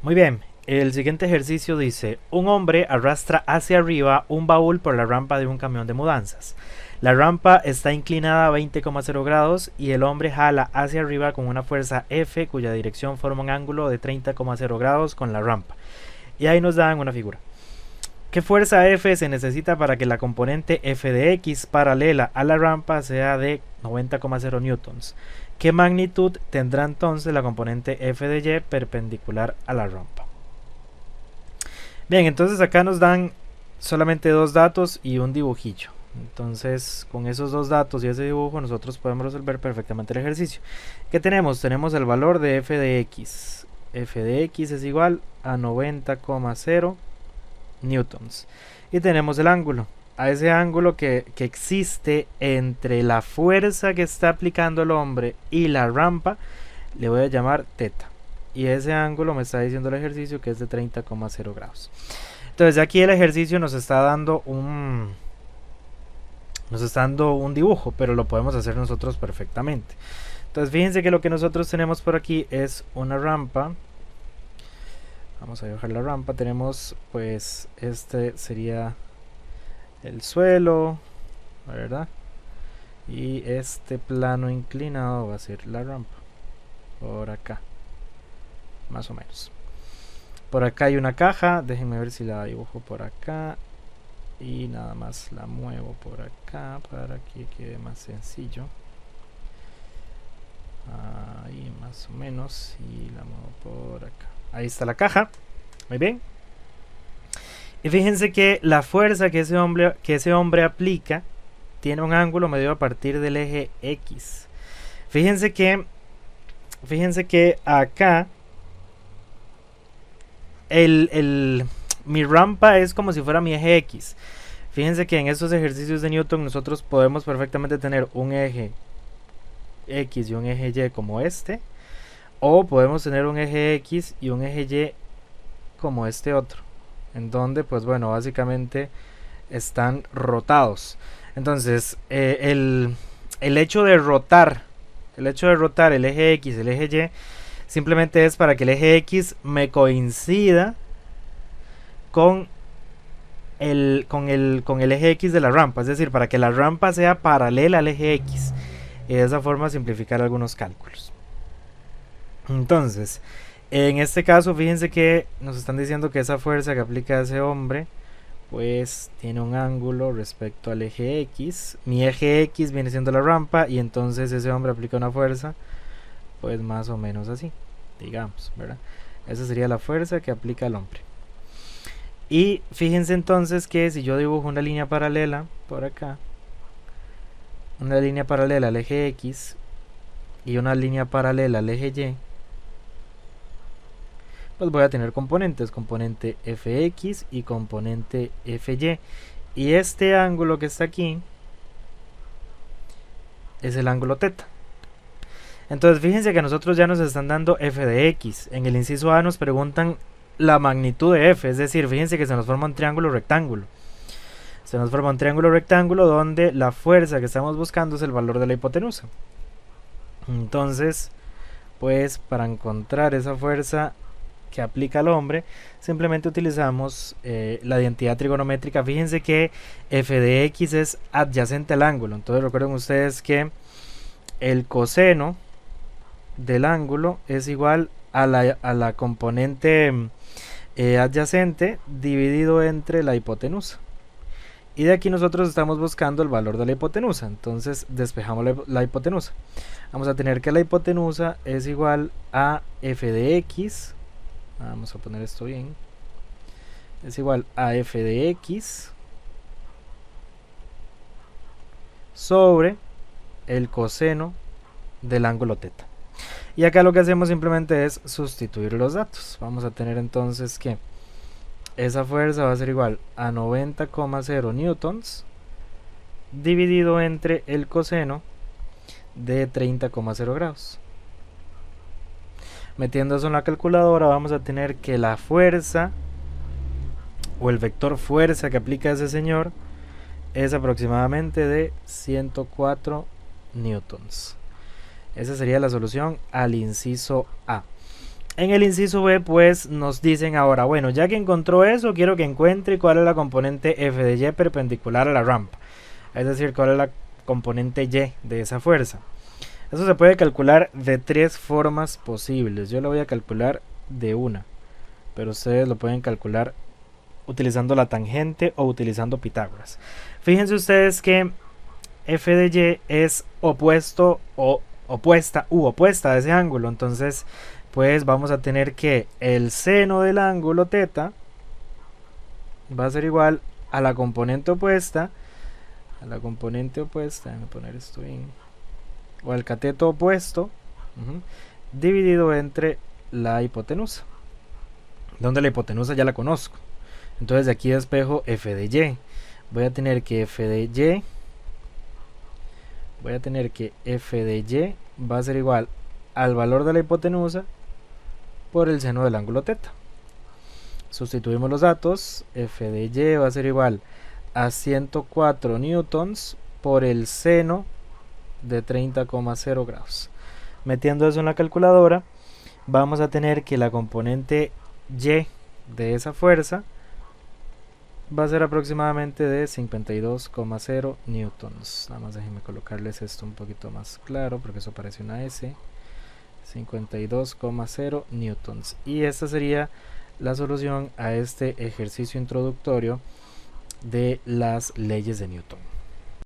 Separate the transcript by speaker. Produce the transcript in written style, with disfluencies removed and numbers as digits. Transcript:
Speaker 1: Muy bien, el siguiente ejercicio dice, un hombre arrastra hacia arriba un baúl por la rampa de un camión de mudanzas. La rampa está inclinada a 20,0 grados y el hombre jala hacia arriba con una fuerza F cuya dirección forma un ángulo de 30,0 grados con la rampa. Y ahí nos dan una figura. ¿Qué fuerza F se necesita para que la componente F de X paralela a la rampa sea de 90,0 newtons? ¿Qué magnitud tendrá entonces la componente F de Y perpendicular a la rampa? Bien, entonces acá nos dan solamente dos datos y un dibujillo. Entonces, con esos dos datos y ese dibujo, nosotros podemos resolver perfectamente el ejercicio. ¿Qué tenemos? Tenemos el valor de F de X. F de X es igual a 90,0 newtons. Y tenemos el ángulo. A ese ángulo que existe entre la fuerza que está aplicando el hombre y la rampa, le voy a llamar teta. Y ese ángulo me está diciendo el ejercicio que es de 30,0 grados. Entonces aquí el ejercicio nos está dando un dibujo, pero lo podemos hacer nosotros perfectamente. Entonces fíjense que lo que nosotros tenemos por aquí es una rampa. Vamos a dibujar la rampa. Tenemos, pues, este sería el suelo, ¿verdad? Y este plano inclinado va a ser la rampa. Por acá, más o menos. Por acá hay una caja. Déjenme ver si la dibujo por acá. Y nada más la muevo por acá para que quede más sencillo. Ahí más o menos. Y la muevo por acá. Ahí está la caja. Muy bien. Y fíjense que la fuerza que ese hombre aplica tiene un ángulo medido a partir del eje X. Fíjense que acá mi rampa es como si fuera mi eje X. Fíjense que en estos ejercicios de Newton nosotros podemos perfectamente tener un eje X y un eje Y como este. O podemos tener un eje X y un eje Y como este otro. En donde, pues bueno, básicamente están rotados. Entonces, el hecho de rotar el eje X, el eje Y, simplemente es para que el eje X me coincida con el eje X de la rampa, es decir, para que la rampa sea paralela al eje X y de esa forma simplificar algunos cálculos. Entonces, en este caso, fíjense que nos están diciendo que esa fuerza que aplica ese hombre, pues tiene un ángulo respecto al eje X. Mi eje X viene siendo la rampa y entonces ese hombre aplica una fuerza, pues más o menos así, digamos, ¿verdad? Esa sería la fuerza que aplica el hombre. Y fíjense entonces que si yo dibujo una línea paralela por acá, una línea paralela al eje X y una línea paralela al eje Y, pues voy a tener componentes, componente Fx y componente Fy. Y este ángulo que está aquí es el ángulo teta. Entonces fíjense que a nosotros ya nos están dando f de x. En el inciso A nos preguntan la magnitud de f, es decir, fíjense que se nos forma un triángulo rectángulo. Se nos forma un triángulo rectángulo donde la fuerza que estamos buscando es el valor de la hipotenusa. Entonces, pues para encontrar esa fuerza que aplica al hombre, simplemente utilizamos la identidad trigonométrica. Fíjense que f de x es adyacente al ángulo. Entonces recuerden ustedes que el coseno del ángulo es igual a la componente adyacente dividido entre la hipotenusa. Y de aquí nosotros estamos buscando el valor de la hipotenusa. Entonces despejamos la hipotenusa. Vamos a tener que la hipotenusa es igual a f de x. Vamos a poner esto bien. Es igual a f de x sobre el coseno del ángulo teta. Y acá lo que hacemos simplemente es sustituir los datos. Vamos a tener entonces que esa fuerza va a ser igual a 90,0 newtons dividido entre el coseno de 30,0 grados. Metiendo eso en la calculadora vamos a tener que la fuerza o el vector fuerza que aplica ese señor es aproximadamente de 104 newtons. Esa sería la solución al inciso A. En el inciso B, pues nos dicen ahora, bueno, ya que encontró eso, quiero que encuentre cuál es la componente F de Y perpendicular a la rampa. Es decir, cuál es la componente Y de esa fuerza. Eso se puede calcular de tres formas posibles. Yo lo voy a calcular de una, pero ustedes lo pueden calcular utilizando la tangente o utilizando Pitágoras. Fíjense ustedes que F de Y es opuesto o opuesta a ese ángulo. Entonces, pues vamos a tener que el seno del ángulo θ va a ser igual a la componente opuesta. Déjenme poner esto bien. O al cateto opuesto, dividido entre la hipotenusa, donde la hipotenusa ya la conozco. Entonces de aquí despejo F de Y. Voy a tener que F de Y va a ser igual al valor de la hipotenusa por el seno del ángulo θ. Sustituimos los datos. F de Y va a ser igual a 104 newtons por el seno de 30,0 grados. Metiendo eso en la calculadora, vamos a tener que la componente Y de esa fuerza va a ser aproximadamente de 52,0 newtons. Nada más déjenme colocarles esto un poquito más claro porque eso parece una S. 52,0 newtons. Y esta sería la solución a este ejercicio introductorio de las leyes de Newton.